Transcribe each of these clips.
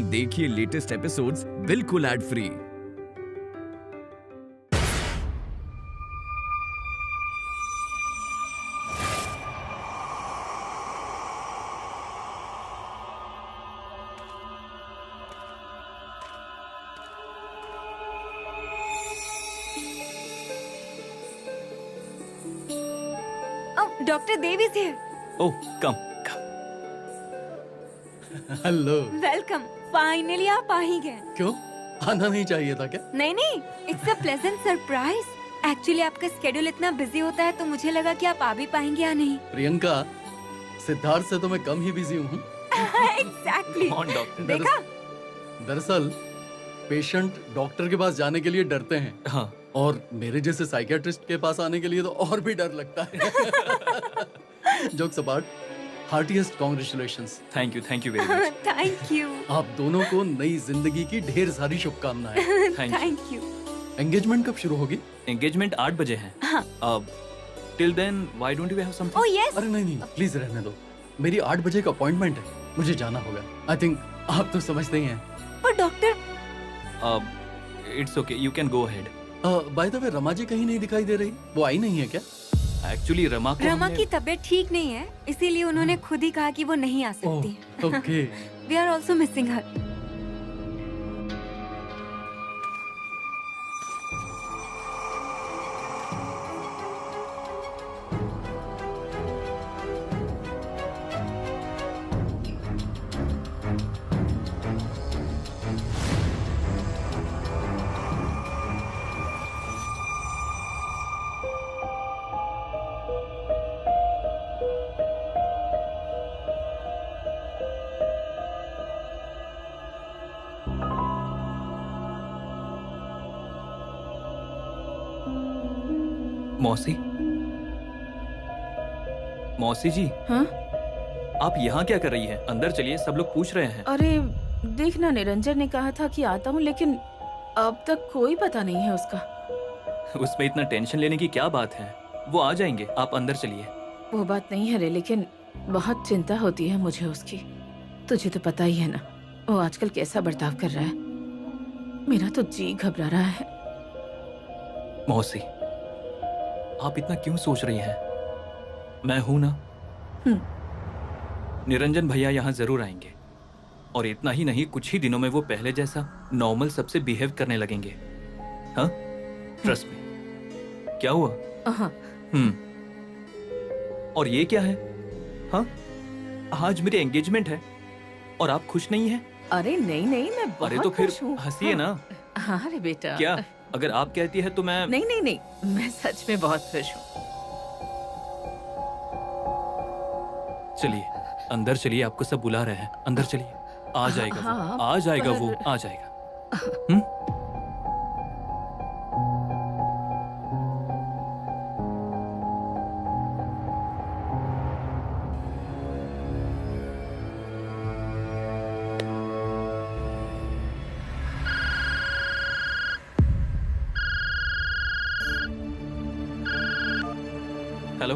देखिए latest episodes बिल्कुल ad free. Dr. Dev is here. Oh, come. Hello. Welcome. Finally आप आ ही गए। क्यों आना नहीं चाहिए था क्या? नहीं, it's a pleasant surprise. Actually आपका स्केड्यूल इतना बिजी होता है तो मुझे लगा कि आप आ भी पाएंगे या नहीं। प्रियंका, सिद्धार्थ से तो मैं कम ही बिजी हूँ। Exactly. Come on, doctor. देखा? दरअसल पेशेंट डॉक्टर के पास जाने के लिए डरते हैं हाँ, और मेरे जैसे साइकियाट्रिस्ट के पास आने के लिए तो और भी डर लगता है। Jokes apart, heartiest congratulations. Thank you very much. Thank you. आप दोनों को नई जिंदगी की ढेर सारी शुभकामनाएं। Thank you. एंगेजमेंट कब शुरू होगी? एंगेजमेंट 8 बजे है। हाँ. अब till then why don't you have something? Oh yes. अरे नहीं, प्लीज रहने दो। मेरी 8 बजे का अपॉइंटमेंट है, मुझे जाना होगा। आई थिंक आप तो समझते ही हैं। पर doctor, it's okay, you can go ahead. By the way, Rama ji कहीं नहीं दिखाई दे रही, वो आई नहीं है क्या? एक्चुअली रमा की तबीयत ठीक नहीं है, इसीलिए उन्होंने खुद ही कहा कि वो नहीं आ सकती। Okay. We are also missing her. मौसी, मौसी जी, हाँ? आप यहाँ क्या कर रही हैं? अंदर चलिए, सब लोग पूछ रहे हैं। अरे देखना, निरंजन ने कहा था कि आता हूँ, लेकिन अब तक कोई पता नहीं है उसका। उसमें इतना टेंशन लेने की क्या बात है, वो आ जाएंगे, आप अंदर चलिए। वो बात नहीं है रे, लेकिन बहुत चिंता होती है मुझे उसकी। तुझे तो पता ही है ना, वो आजकल कैसा बर्ताव कर रहा है। मेरा तो जी घबरा रहा है। मौसी, आप इतना क्यों सोच रही हैं? मैं हूं ना। निरंजन भैया यहाँ जरूर आएंगे, और इतना ही नहीं, कुछ ही दिनों में वो पहले जैसा नॉर्मल सबसे बिहेव करने लगेंगे। हाँ, ट्रस्ट में। क्या हुआ? हाँ। और ये क्या है? हाँ, आज मेरी एंगेजमेंट है और आप खुश नहीं हैं? अरे नहीं, मैं बहुत अरे तो फिर खुश हूँ। हंसिए ना। हाँ रे बेटा। क्या? अगर आप कहती है तो मैं नहीं, मैं सच में बहुत खुश हूँ। चलिए अंदर चलिए, आपको सब बुला रहे हैं। अंदर चलिए, आ जाएगा हाँ, वो, आ जाएगा वो, आ जाएगा। हेलो।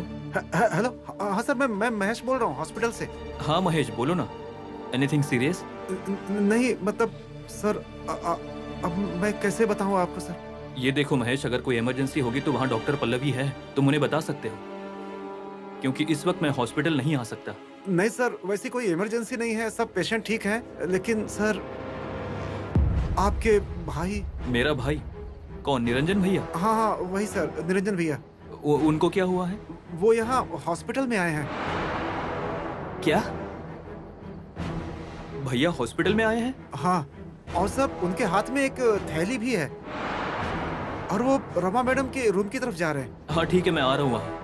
हेलो। हाँ सर, मैं महेश बोल रहा हूँ हॉस्पिटल से। हाँ महेश, बोलो ना। Anything serious? नहीं मतलब सर, अब मैं कैसे बताऊँ आपको सर? ये देखो महेश, अगर कोई इमरजेंसी होगी तो वहाँ डॉक्टर पल्लवी है, तुम उन्हें बता सकते हो, क्योंकि इस वक्त मैं हॉस्पिटल नहीं आ सकता। नहीं सर, वैसी कोई इमरजेंसी नहीं है, सब पेशेंट ठीक हैं। लेकिन सर, आपके भाई। मेरा भाई? कौन, निरंजन भैया? हाँ, वही सर, निरंजन भैया। उनको क्या हुआ है? वो यहाँ हॉस्पिटल में आए हैं। क्या? भैया हॉस्पिटल में आए हैं? हाँ, और सब उनके हाथ में एक थैली भी है, और वो रमा मैडम के रूम की तरफ जा रहे हैं। हाँ ठीक है, मैं आ रहा हूँ वहाँ।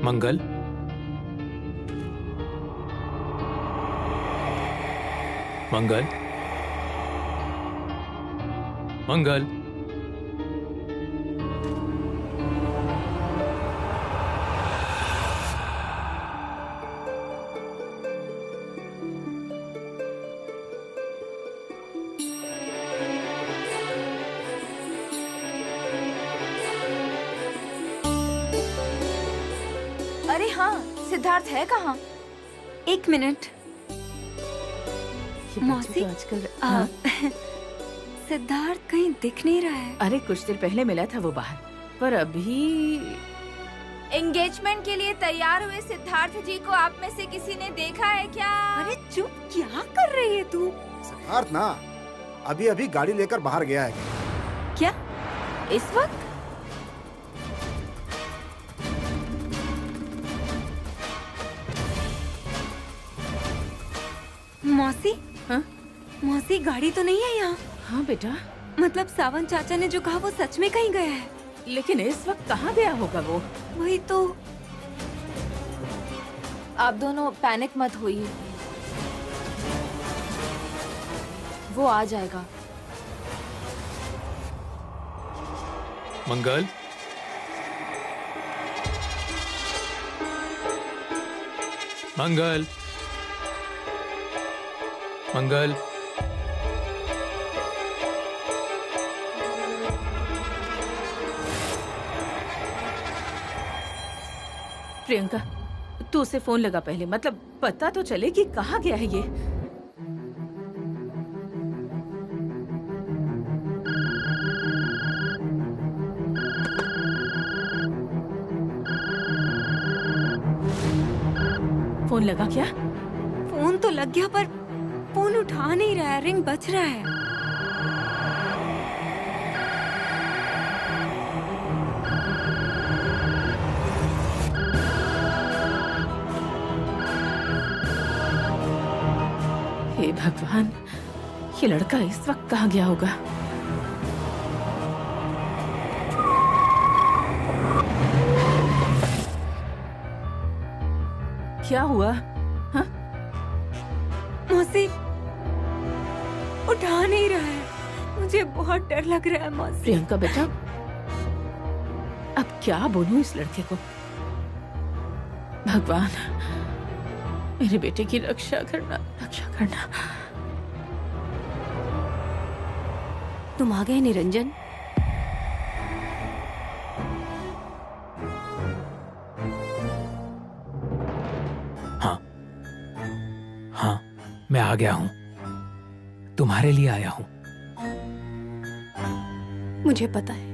मंगल, मंगल, मंगल। अरे हाँ, सिद्धार्थ है कहाँ? एक मिनट। ये बच्चे मौसी, तो आजकल आ, सिद्धार्थ कहीं दिख नहीं रहा है। अरे कुछ देर पहले मिला था वो बाहर, पर अभी एंगेजमेंट के लिए तैयार हुए सिद्धार्थ जी को आप में से किसी ने देखा है क्या? अरे चुप, क्या कर रही है तू? सिद्धार्थ ना अभी अभी गाड़ी लेकर बाहर गया है। क्या इस वक्त? मौसी? हाँ? मौसी, गाड़ी तो नहीं है यहाँ। हाँ बेटा, मतलब सावन चाचा ने जो कहा वो सच में कहीं गया है। लेकिन इस वक्त कहाँ गया होगा वो? वही तो। आप दोनों पैनिक मत होइए, वो आ जाएगा। मंगल, मंगल, मंगल। प्रियंका, तू उसे फोन लगा पहले, मतलब पता तो चले कि कहाँ गया है ये। फोन लगा क्या? फोन तो लग गया पर फोन उठा नहीं रहा है, रिंग बज रहा है। हे भगवान, ये लड़का इस वक्त कहाँ गया होगा? क्या हुआ? हाँ? मौसी, उठा नहीं रहा है, मुझे बहुत डर लग रहा है मौसी। प्रियंका बेटा, अब क्या बोलूं इस लड़के को? भगवान, मेरे बेटे की रक्षा करना, रक्षा करना। तुम आ गए निरंजन? हाँ, हाँ, मैं आ गया हूँ। तुम्हारे लिए आया हूँ। मुझे पता है।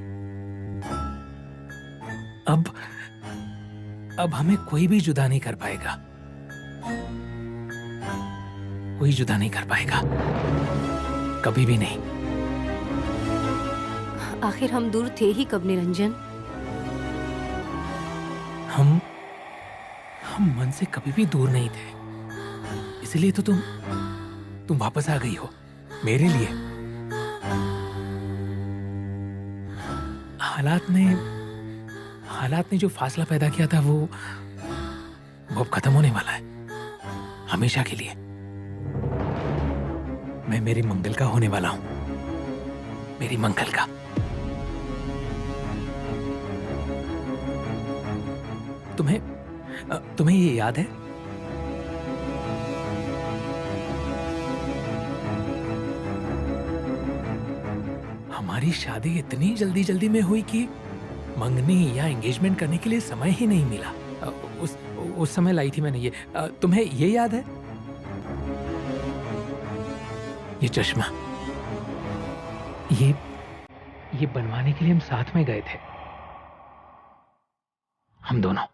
अब हमें कोई भी जुदा नहीं कर पाएगा। कोई जुदा नहीं कर पाएगा, कभी भी नहीं। आखिर हम दूर थे ही कब निरंजन? हम मन से कभी भी दूर नहीं थे, इसलिए तो तुम वापस आ गई हो मेरे लिए। हालात ने जो फासला पैदा किया था वो अब खत्म होने वाला है, हमेशा के लिए। मैं मेरी मंगल का होने वाला हूं, मेरी मंगल का। तुम्हें ये याद है? हमारी शादी इतनी जल्दी में हुई कि मंगनी या एंगेजमेंट करने के लिए समय ही नहीं मिला। उस समय लाई थी मैंने ये। तुम्हें ये याद है? ये चश्मा, ये बनवाने के लिए हम साथ में गए थे, हम दोनों।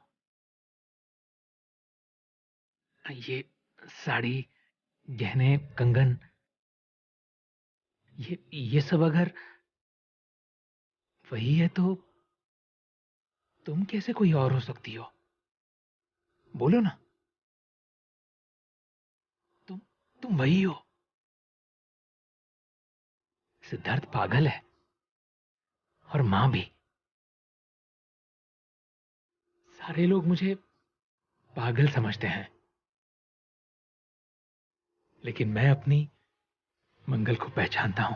ये साड़ी, गहने, कंगन, ये सब अगर वही है तो तुम कैसे कोई और हो सकती हो? बोलो ना, तुम वही हो। सिद्धार्थ पागल है और मां भी। सारे लोग मुझे पागल समझते हैं, लेकिन मैं अपनी मंगल को पहचानता हूं।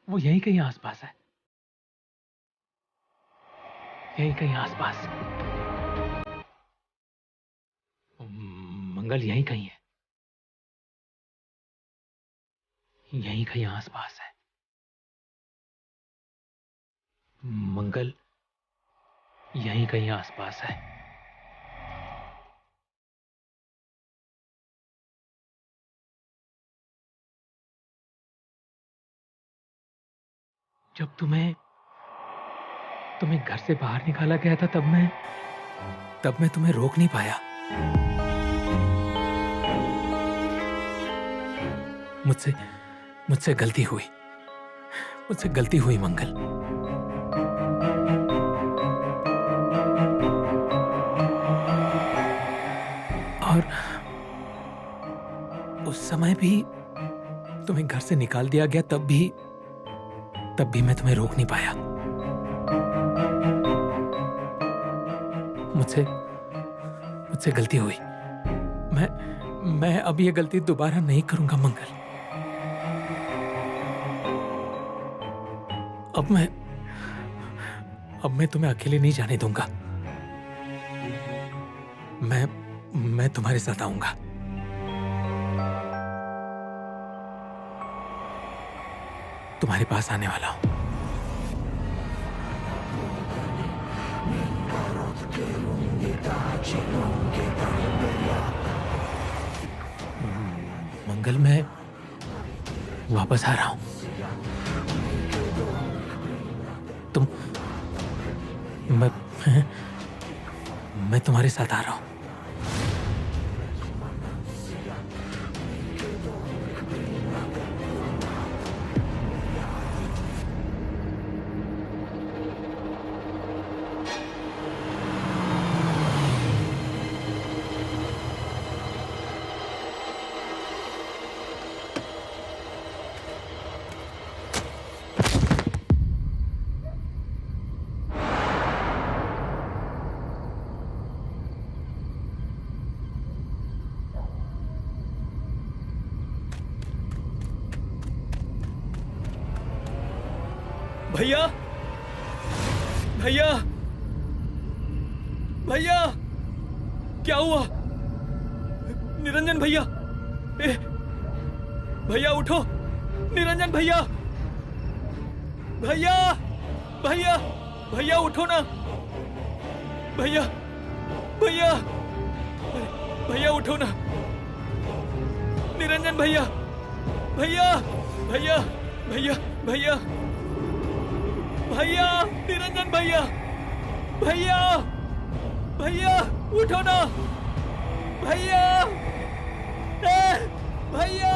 वो यहीं कहीं आसपास है, यहीं कहीं आसपास। मंगल यहीं कहीं है, यहीं कहीं आसपास है। मंगल यहीं कहीं आसपास है। जब तुम्हें घर से बाहर निकाला गया था, तब मैं तुम्हें रोक नहीं पाया। मुझसे गलती हुई मंगल। और उस समय भी तुम्हें घर से निकाल दिया गया, तब भी मैं तुम्हें रोक नहीं पाया। मुझसे गलती हुई। मैं अब ये गलती दोबारा नहीं करूंगा मंगल। अब मैं तुम्हें अकेले नहीं जाने दूंगा। मैं तुम्हारे साथ आऊंगा। तुम्हारे पास आने वाला हूं। मंगल, मैं वापस आ रहा हूं। मैं तुम्हारे साथ आ रहा हूं। भैया, भैया, भैया, क्या हुआ? निरंजन भैया, भैया उठो। निरंजन भैया, भैया, भैया, भैया उठो ना। भैया, भैया, भैया उठो ना। निरंजन भैया, भैया, भैया, भैया, भैया, भैया, निरंजन भैया, भैया, भैया उठो ना। भैया, भैया।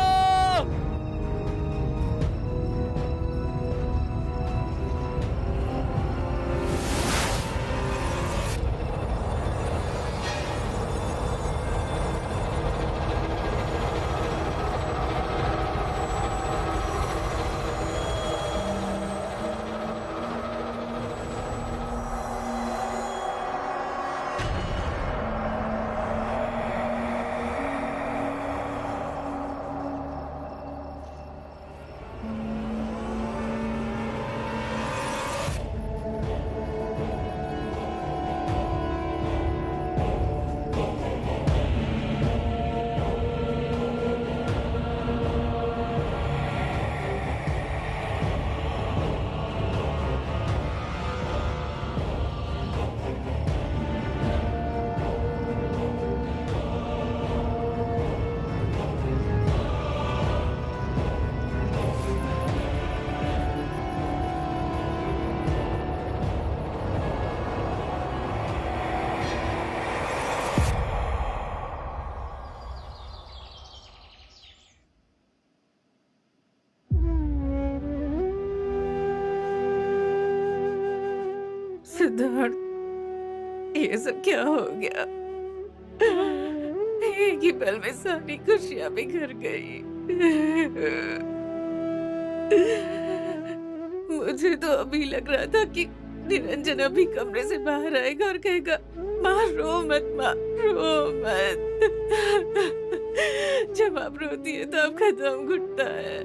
सिद्धार्थ, ये सब क्या हो गया? एक ही पल में सारी खुशियां बिखर गई। मुझे तो अभी लग रहा था कि निरंजन अभी कमरे से बाहर आएगा और कहेगा, माँ रो मत, माँ रो मत। जब आप रोती है तो आपका दम घुटता है।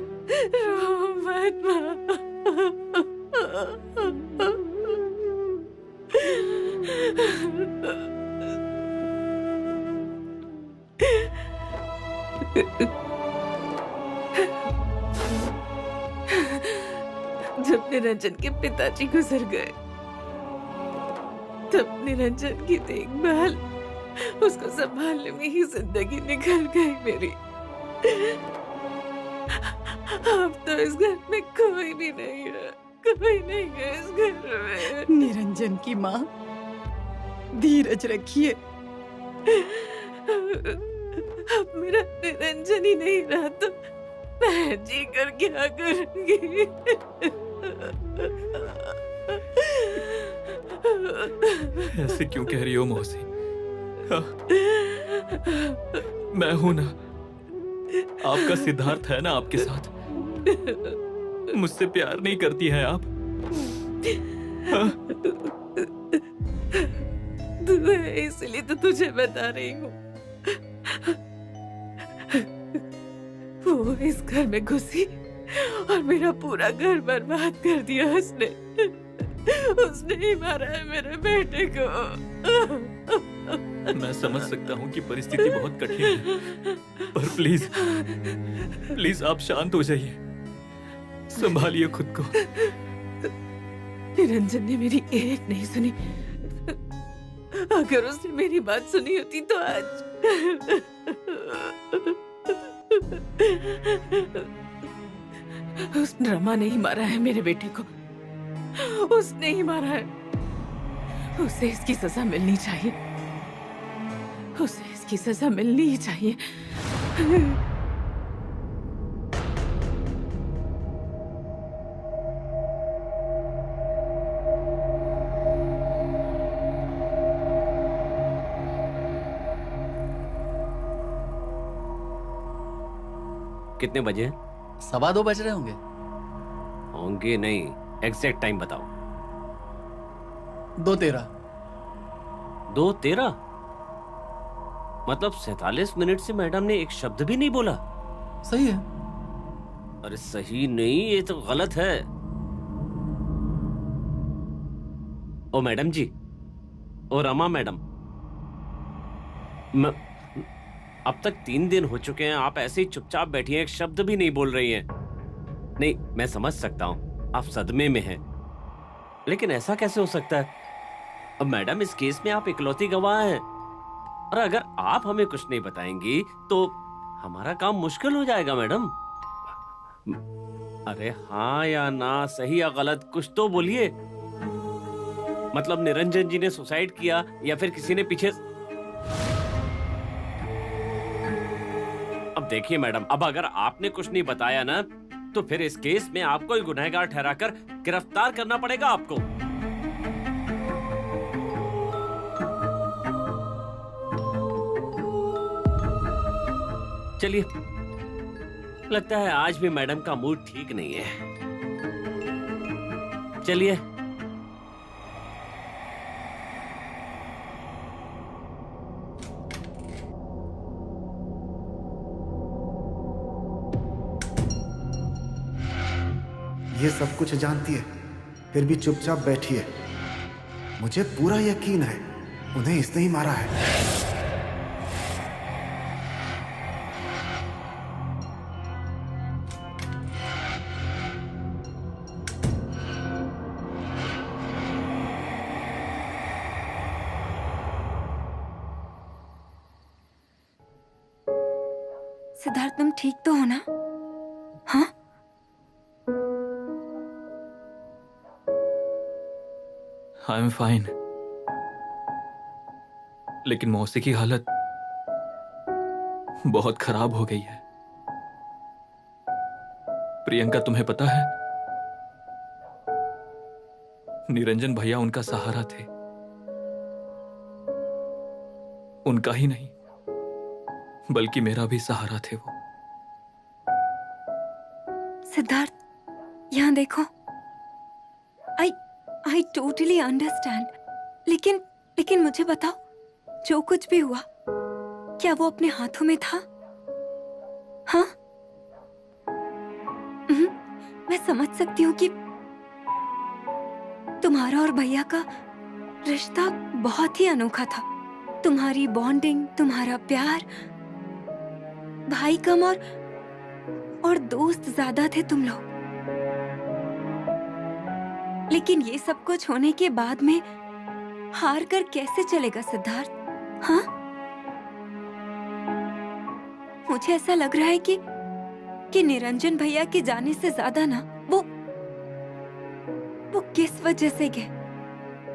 रो मत माँ। जब निरंजन के पिताजी गुजर गए तब निरंजन की देखभाल, उसको संभालने में ही जिंदगी निकल गई मेरी। अब तो इस घर में कोई भी नहीं है, कोई नहीं है इस घर में। निरंजन की माँ, धीरज रखिए। अब मेरा निरंजन ही नहीं रहा तो मैं जी कर क्या करूंगी? ऐसे क्यों कह रही हो मौसी? हाँ, मैं हूं ना, आपका सिद्धार्थ है ना आपके साथ। मुझसे प्यार नहीं करती है आप? हाँ? तू है इसलिए तो तुझे बता रही हूँ। वो इस घर में घुसी और मेरा पूरा घर बर्बाद कर दिया उसने। उसने ही मारा है मेरे बेटे को। मैं समझ सकता हूँ कि परिस्थिति बहुत कठिन है, पर प्लीज प्लीज आप शांत हो जाइए, संभालिए खुद को। निरंजन ने मेरी एक नहीं सुनी। अगर उसने मेरी बात सुनी होती तो आज उस रमा ने ही मारा है मेरे बेटे को। उसने ही मारा है। उसे इसकी सजा मिलनी चाहिए। उसे इसकी सजा मिलनी ही चाहिए। कितने बजे? 2:15 बज रहे होंगे। होंगे नहीं, एग्जैक्ट टाइम बताओ। 2:13। 2:13? मतलब 47 मिनट से मैडम ने एक शब्द भी नहीं बोला। सही है। अरे सही नहीं, ये तो गलत है। ओ मैडम जी, ओ रमा मैडम, अब तक 3 दिन हो चुके हैं, आप ऐसे ही चुपचाप बैठी हैं, एक शब्द भी नहीं बोल रही हैं। नहीं, मैं समझ सकता हूं आप सदमे में हैं, लेकिन ऐसा कैसे हो सकता है? अब मैडम, इस केस में आप इकलौती गवाह हैं, और अगर आप हमें कुछ नहीं बताएंगी तो हमारा काम मुश्किल हो जाएगा मैडम। अरे हाँ या ना, सही या गलत, कुछ तो बोलिए। मतलब निरंजन जी ने सुसाइड किया या फिर किसी ने पीछे? अब देखिए मैडम, अब अगर आपने कुछ नहीं बताया ना, तो फिर इस केस में आपको ही गुनहगार ठहराकर गिरफ्तार करना पड़ेगा आपको। चलिए, लगता है आज भी मैडम का मूड ठीक नहीं है। चलिए। ये सब कुछ जानती है, फिर भी चुपचाप बैठी है। मुझे पूरा यकीन है उन्हें इसने ही मारा है। सिद्धार्थ, तुम ठीक तो हो ना? हाँ? आई एम फाइन, लेकिन मौसी की हालत बहुत खराब हो गई है। प्रियंका, तुम्हें पता है, निरंजन भैया उनका सहारा थे। उनका ही नहीं बल्कि मेरा भी सहारा थे वो। सिद्धार्थ, यहाँ देखो। आई आई टोटली अंडरस्टैंड, लेकिन मुझे बताओ, जो कुछ भी हुआ क्या वो अपने हाथों में था? हाँ? मैं समझ सकती हूँ कि तुम्हारा और भैया का रिश्ता बहुत ही अनोखा था। तुम्हारी बॉन्डिंग, तुम्हारा प्यार, भाई कम और दोस्त ज्यादा थे तुम लोग। लेकिन ये सब कुछ होने के बाद में हार कर कैसे चलेगा सिद्धार्थ? हाँ? मुझे ऐसा लग रहा है कि निरंजन भैया के जाने से ज्यादा ना वो किस वजह से गए,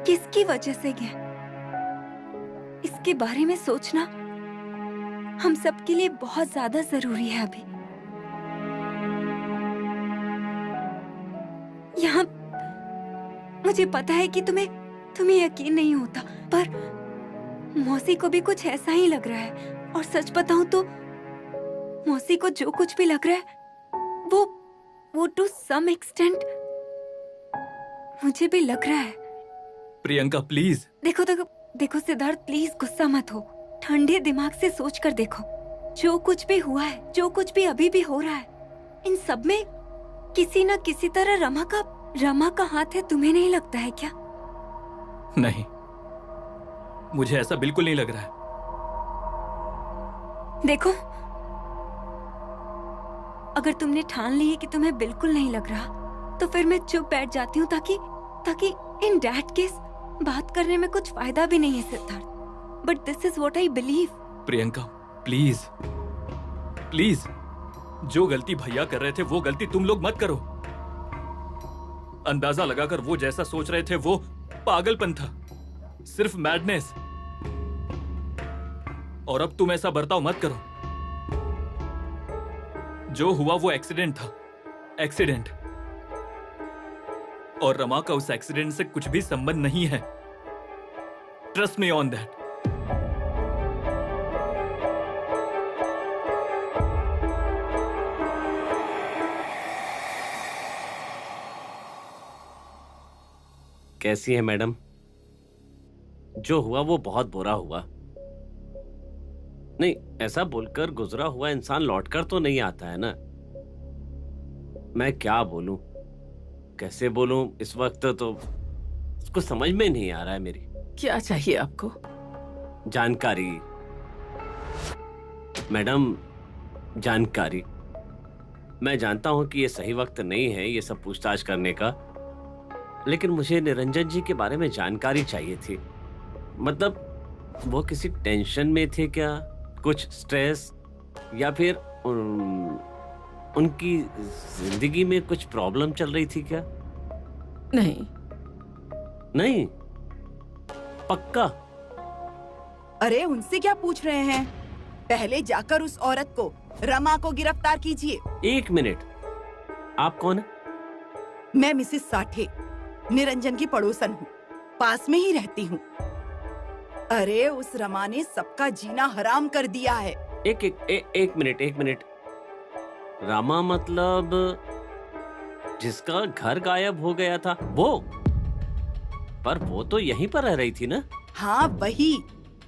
किसकी वजह से गए, इसके बारे में सोचना हम सबके लिए बहुत ज्यादा जरूरी है अभी। यहाँ मुझे पता है कि तुम्हें यकीन नहीं होता, पर मौसी को भी कुछ ऐसा ही लग रहा है। और सच बताऊं तो मौसी को जो कुछ भी लग रहा है वो टू सम एक्सटेंट मुझे भी लग रहा है। प्रियंका प्लीज। देखो सिद्धार्थ, प्लीज गुस्सा मत हो। ठंडे दिमाग से सोच कर देखो, जो कुछ भी हुआ है, जो कुछ भी अभी भी हो रहा है, इन सब में किसी न किसी तरह रमा का हाथ है। तुम्हें नहीं लगता है क्या? नहीं, मुझे ऐसा बिल्कुल नहीं लग रहा है। देखो, अगर तुमने ठान ली है कि तुम्हें बिल्कुल नहीं लग रहा, तो फिर मैं चुप बैठ जाती हूँ, ताकि इन दैट केस बात करने में कुछ फायदा भी नहीं है Siddharth. But this is what I believe. Priyanka please please, जो गलती भैया कर रहे थे वो गलती तुम लोग मत करो। अंदाजा लगाकर वो जैसा सोच रहे थे वो पागलपन था, सिर्फ मैडनेस। और अब तुम ऐसा बर्ताव मत करो। जो हुआ वो एक्सीडेंट था, एक्सीडेंट। और रमा का उस एक्सीडेंट से कुछ भी संबंध नहीं है। Trust me on that. कैसी है मैडम? जो हुआ वो बहुत बुरा हुआ। नहीं, ऐसा बोलकर गुजरा हुआ इंसान लौटकर तो नहीं आता है ना। मैं क्या बोलूं, कैसे बोलूं, इस वक्त तो उसको समझ में नहीं आ रहा है मेरी। क्या चाहिए आपको? जानकारी मैडम, जानकारी। मैं जानता हूं कि ये सही वक्त नहीं है ये सब पूछताछ करने का, लेकिन मुझे निरंजन जी के बारे में जानकारी चाहिए थी। मतलब वो किसी टेंशन में थे क्या, कुछ स्ट्रेस, या फिर उनकी जिंदगी में कुछ प्रॉब्लम चल रही थी क्या? नहीं। नहीं? पक्का? अरे उनसे क्या पूछ रहे हैं? पहले जाकर उस औरत को, रमा को गिरफ्तार कीजिए। एक मिनट, आप कौन है? मैं मिसेस साठे, निरंजन की पड़ोसन हूँ, पास में ही रहती हूँ। अरे उस रमा ने सबका जीना हराम कर दिया है। एक मिनट। रमा मतलब जिसका घर गायब हो गया था वो? पर वो तो यहीं पर रह रही थी ना? हाँ वही।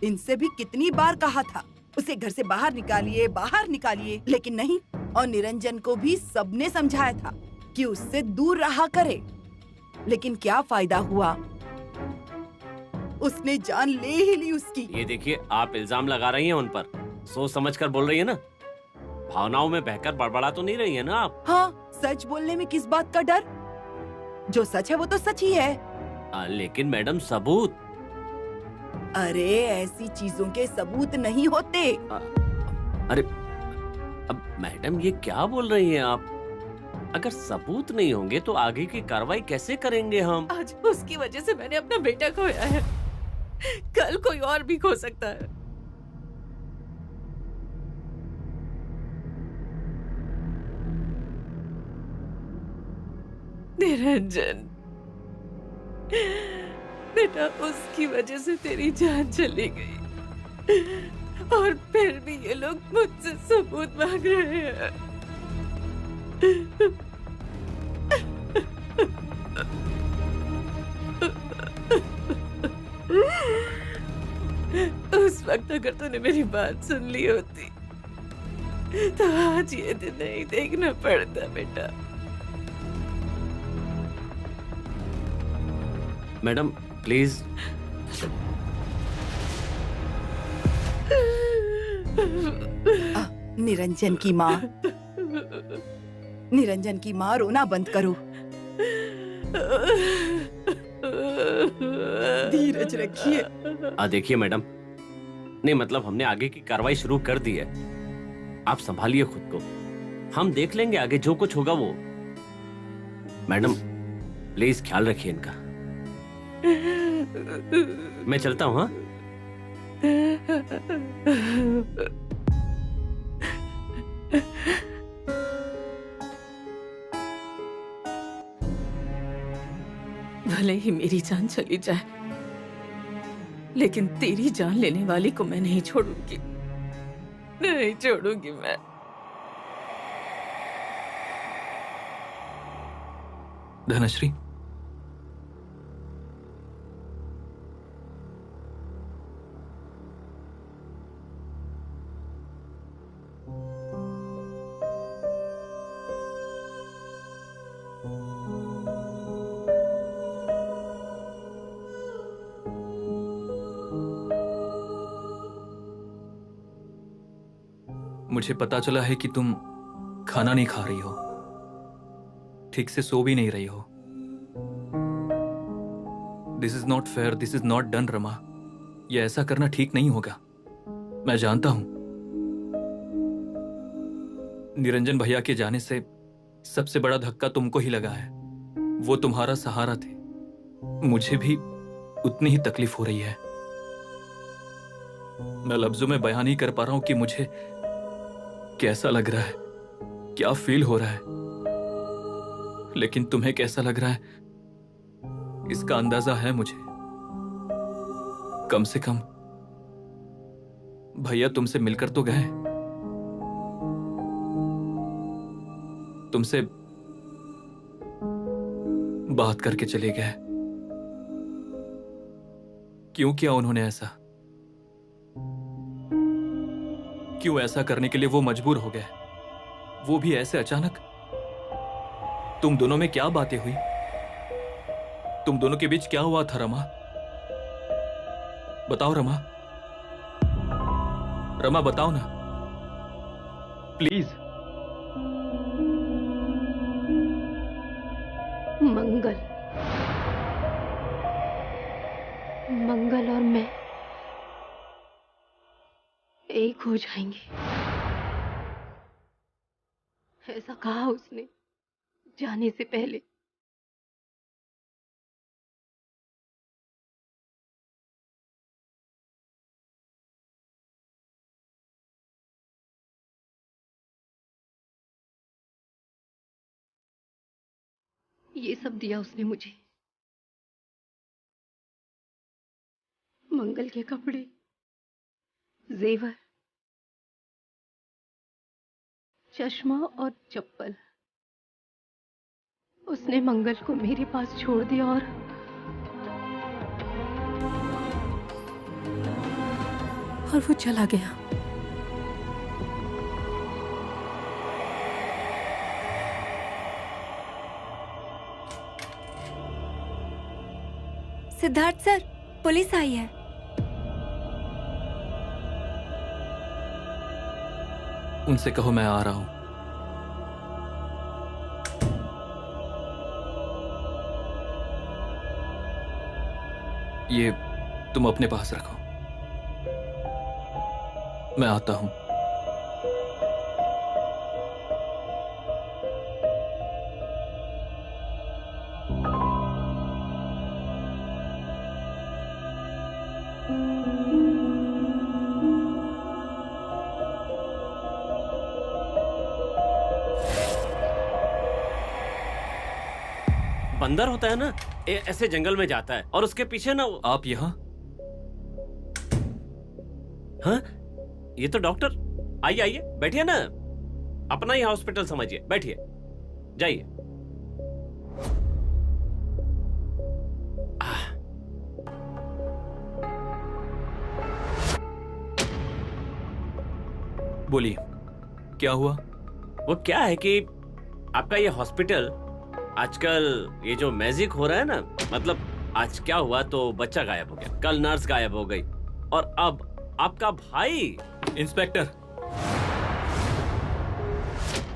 इनसे भी कितनी बार कहा था उसे घर से बाहर निकालिए, लेकिन नहीं। और निरंजन को भी सबने समझाया था कि उससे दूर रहा करे, लेकिन क्या फायदा हुआ, उसने जान ले ही ली उसकी। ये देखिए, आप इल्जाम लगा रही हैं उन पर, सोच समझ कर बोल रही है ना, भावनाओं में बहकर बड़बड़ा तो नहीं रही है ना आप? हाँ, सच बोलने में किस बात का डर? जो सच है वो तो सच ही है। लेकिन मैडम सबूत। अरे ऐसी चीजों के सबूत नहीं होते। अरे अब मैडम ये क्या बोल रही हैं आप? अगर सबूत नहीं होंगे तो आगे की कार्रवाई कैसे करेंगे हम? आज उसकी वजह से मैंने अपना बेटा खोया है, कल कोई और भी खो सकता है। निरंजन बेटा, उसकी वजह से तेरी जान चली गई, और फिर भी ये लोग मुझसे सबूत मांग रहे हैं। अगर तूने मेरी बात सुन ली होती तो आज ये दिन नहीं देखना पड़ता बेटा। Madam please. निरंजन की माँ, निरंजन की माँ, रोना बंद करो, धीरज रखिए। देखिए मैडम, नहीं मतलब हमने आगे की कार्रवाई शुरू कर दी है, आप संभालिए खुद को, हम देख लेंगे आगे जो कुछ होगा वो। मैडम प्लीज ख्याल रखिए इनका। मैं चलता हूँ। हाँ भले ही मेरी जान चली जाए, लेकिन तेरी जान लेने वाली को मैं नहीं छोड़ूंगी, नहीं छोड़ूंगी मैं। धनश्री, मुझे पता चला है कि तुम खाना नहीं खा रही हो, ठीक से सो भी नहीं रही हो। This is not fair, this is not done Rama. यह ऐसा करना ठीक नहीं होगा। मैं जानता हूं निरंजन भैया के जाने से सबसे बड़ा धक्का तुमको ही लगा है। वो तुम्हारा सहारा थे। मुझे भी उतनी ही तकलीफ हो रही है। मैं लफ्जों में बयान नहीं कर पा रहा हूं कि मुझे कैसा लग रहा है, क्या फील हो रहा है, लेकिन तुम्हें कैसा लग रहा है इसका अंदाजा है मुझे। कम से कम भैया तुमसे मिलकर तो गए, तुमसे बात करके चले गए। क्यों किया उन्होंने ऐसा? क्यों ऐसा करने के लिए वो मजबूर हो गए, वो भी ऐसे अचानक? तुम दोनों में क्या बातें हुई? तुम दोनों के बीच क्या हुआ था रमा? बताओ रमा, रमा बताओ ना प्लीज। मंगल और मैं एक हो जाएंगे, ऐसा कहा उसने जाने से पहले। ये सब दिया उसने मुझे, मंगल के कपड़े, जेवर, चश्मा और चप्पल। उसने मंगल को मेरे पास छोड़ दिया और वो चला गया। सिद्धार्थ सर, पुलिस आई है। उनसे कहो मैं आ रहा हूं। ये तुम अपने पास रखो, मैं आता हूं। बंदर होता है ना, ऐसे जंगल में जाता है और उसके पीछे ना आप यहाँ? हाँ, ये तो डॉक्टर। आइए आइए, बैठिए ना, अपना ही हॉस्पिटल समझिए, बैठिए, जाइए। बोलिए, क्या हुआ? वो क्या है कि आपका ये हॉस्पिटल आजकल ये जो मैजिक हो रहा है ना, मतलब आज क्या हुआ तो बच्चा गायब हो गया, कल नर्स गायब हो गई, और अब आपका भाई। Inspector,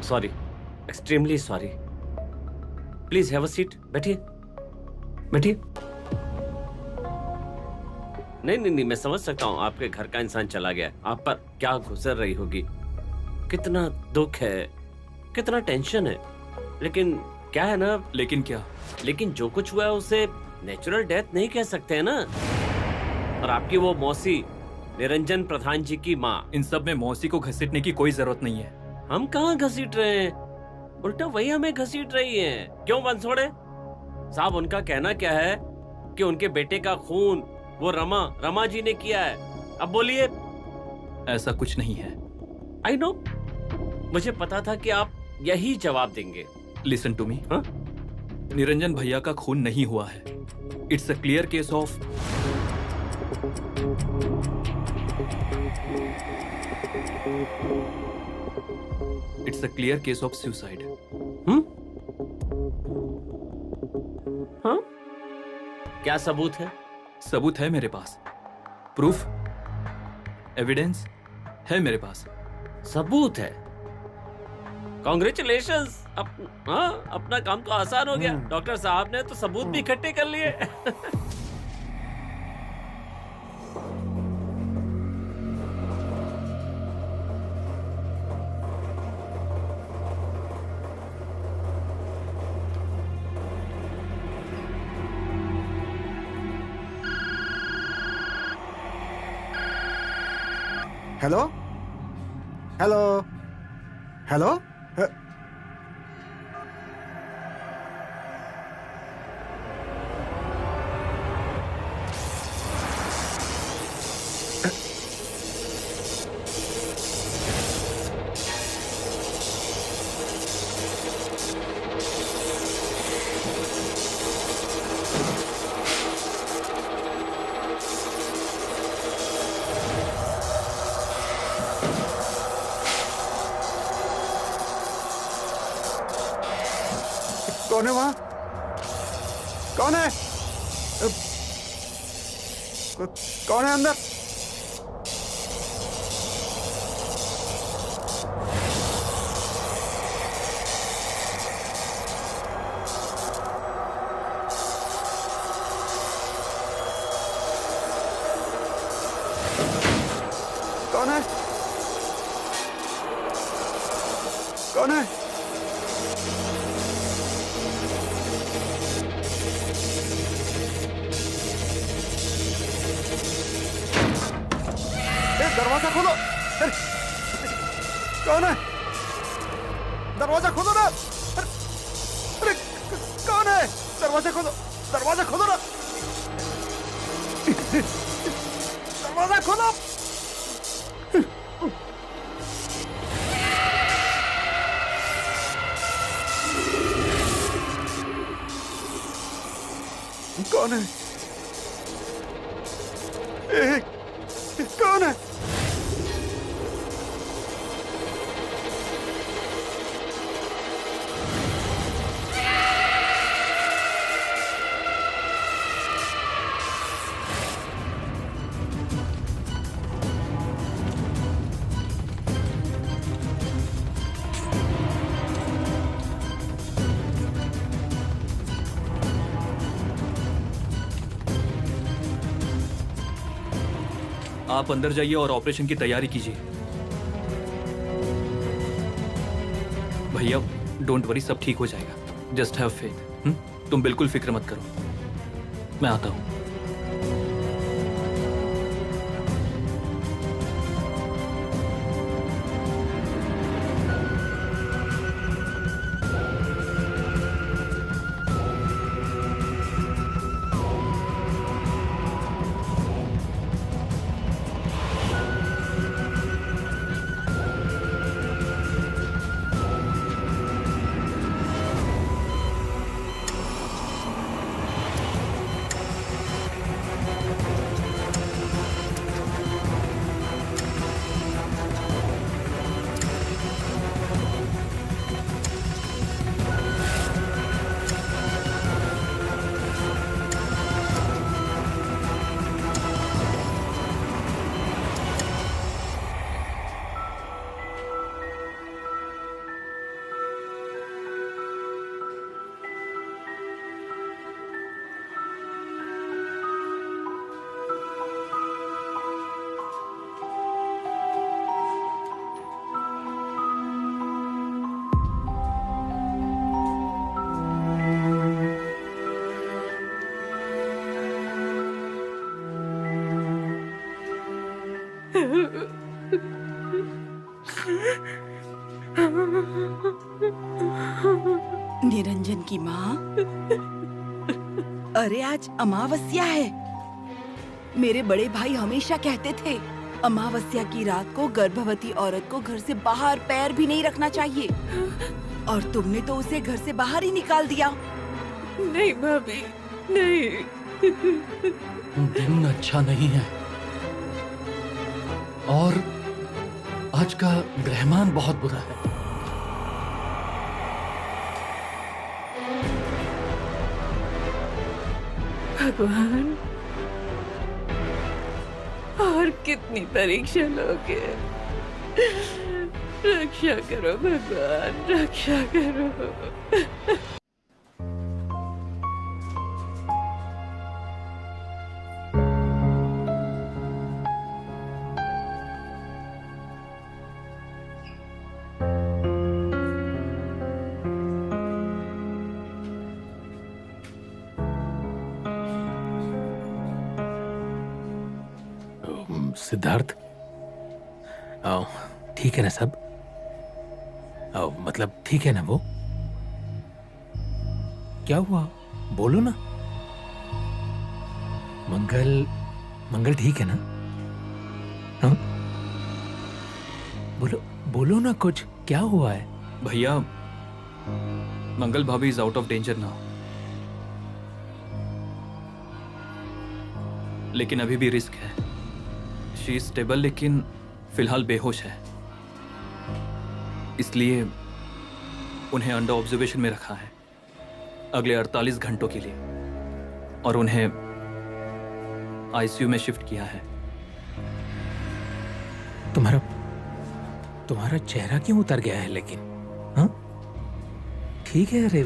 sorry, extremely sorry. Please have a seat, बैठिए बैठिए। नहीं, मैं समझ सकता हूँ आपके घर का इंसान चला गया, आप पर क्या गुजर रही होगी, कितना दुख है, कितना टेंशन है। लेकिन क्या है ना, लेकिन क्या? लेकिन जो कुछ हुआ है उसे नेचुरल डेथ नहीं कह सकते हैं ना। और आपकी वो मौसी निरंजन प्रधान जी की माँ, इन सब में मौसी को घसीटने की कोई जरूरत नहीं है। हम कहाँ घसीट रहे हैं, उल्टा वही हमें घसीट रही है। क्यों बंसोड़े साहब, उनका कहना क्या है कि उनके बेटे का खून वो रमा जी ने किया है। अब बोलिए। ऐसा कुछ नहीं है। आई नो, मुझे पता था कि आप यही जवाब देंगे। Listen to me. निरंजन भैया का खून नहीं हुआ है। It's a clear case of suicide. हाँ? क्या सबूत है? सबूत है मेरे पास, प्रूफ, एविडेंस है मेरे पास। सबूत है? कॉन्ग्रेचुलेशंस। अपना काम तो आसान हो गया। डॉक्टर साहब ने तो सबूत भी इकट्ठे कर लिए। Hello hello hello. कौन है वहां? कौन है? कौन है अंदर? कौन है? कौन है? दरवाजा खोलो। कौन है? दरवाजा खोलो ना। अरे कौन है? दरवाजा खोलो, दरवाजा खोलो ना। दरवाजा खोलो। कौन है? कौन है? आप अंदर जाइए और ऑपरेशन की तैयारी कीजिए। भैया डोंट वरी, सब ठीक हो जाएगा। Just have faith. तुम बिल्कुल फिक्र मत करो, मैं आता हूं। निरंजन की माँ, अरे आज अमावस्या है। मेरे बड़े भाई हमेशा कहते थे अमावस्या की रात को गर्भवती औरत को घर से बाहर पैर भी नहीं रखना चाहिए, और तुमने तो उसे घर से बाहर ही निकाल दिया। नहीं भाभी, नहीं। दिन अच्छा नहीं है और आज का ग्रहमान बहुत बुरा है। भगवान, और कितनी परीक्षा लोगे? रक्षा करो भगवान, रक्षा करो। सिद्धार्थ, ठीक है ना सब? मतलब ठीक है ना वो? क्या हुआ, बोलो ना। मंगल ठीक है ना? हाँ? बोलो ना, कुछ क्या हुआ है? भैया, मंगल भाभी is out of danger now, लेकिन अभी भी रिस्क है। शी इज स्टेबल, लेकिन फिलहाल बेहोश है, इसलिए उन्हें अंडर ऑब्जर्वेशन में रखा है अगले 48 घंटों के लिए, और उन्हें आईसीयू में शिफ्ट किया है। तुम्हारा चेहरा क्यों उतर गया है लेकिन? हाँ, ठीक है। अरे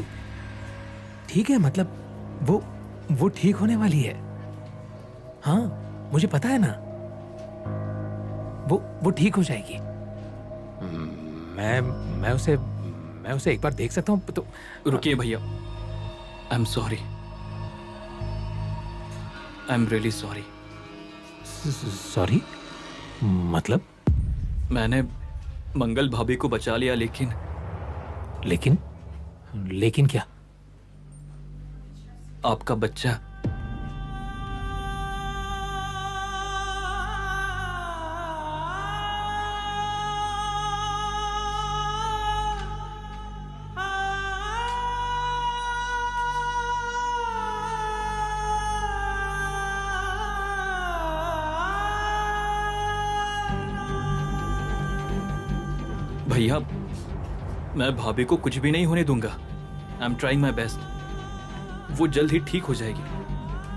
ठीक है, मतलब वो ठीक होने वाली है। हाँ, मुझे पता है ना, वो ठीक हो जाएगी। मैं उसे एक बार देख सकता हूँ तो? रुकिए भैया, I am sorry, I am really sorry. Sorry मतलब? मैंने मंगल भाभी को बचा लिया, लेकिन क्या? आपका बच्चा। भैया, मैं भाभी को कुछ भी नहीं होने दूंगा। I am trying my best. वो जल्द ही ठीक हो जाएगी।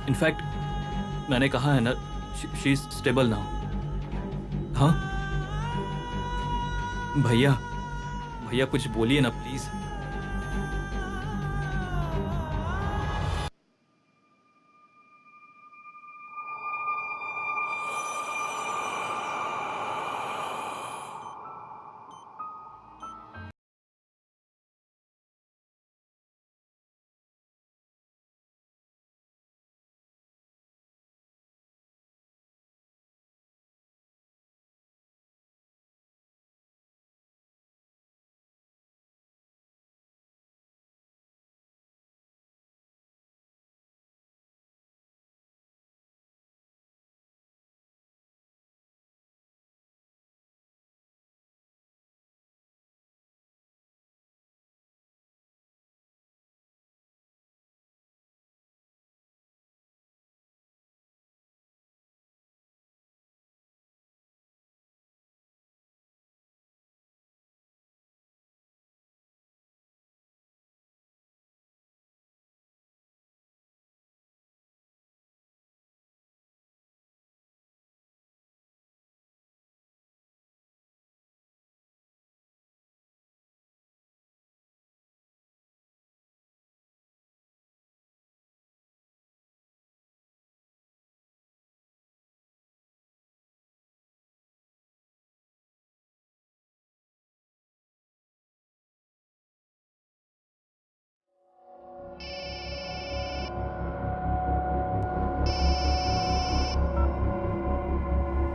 इनफैक्ट मैंने कहा है ना, शी इज स्टेबल नाउ। हाँ भैया कुछ बोलिए ना प्लीज।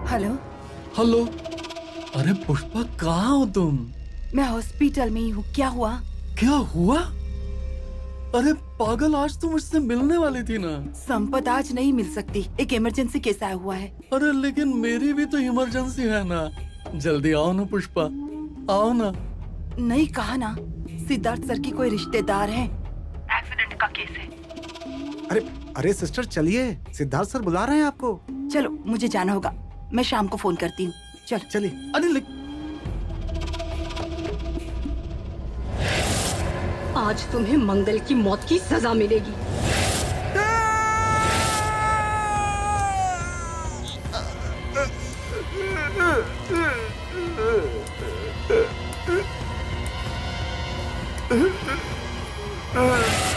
Hello, hello. अरे पुष्पा, कहाँ हो तुम? मैं हॉस्पिटल में ही हूँ। क्या हुआ? क्या हुआ? अरे पागल, आज तो मुझसे मिलने वाली थी ना। संपत आज नहीं मिल सकती, एक इमरजेंसी केस आया हुआ है। अरे लेकिन मेरी भी तो इमरजेंसी है ना। जल्दी आओ ना पुष्पा, आओ ना। नहीं कहा ना, सिद्धार्थ सर की कोई रिश्तेदार है, एक्सीडेंट का केस है। अरे अरे सिस्टर चलिए, सिद्धार्थ सर बुला रहे हैं आपको। चलो मुझे जाना होगा, मैं शाम को फोन करती हूँ। चल चलिए। अरे आज तुम्हें मंगल की मौत की सजा मिलेगी। Uh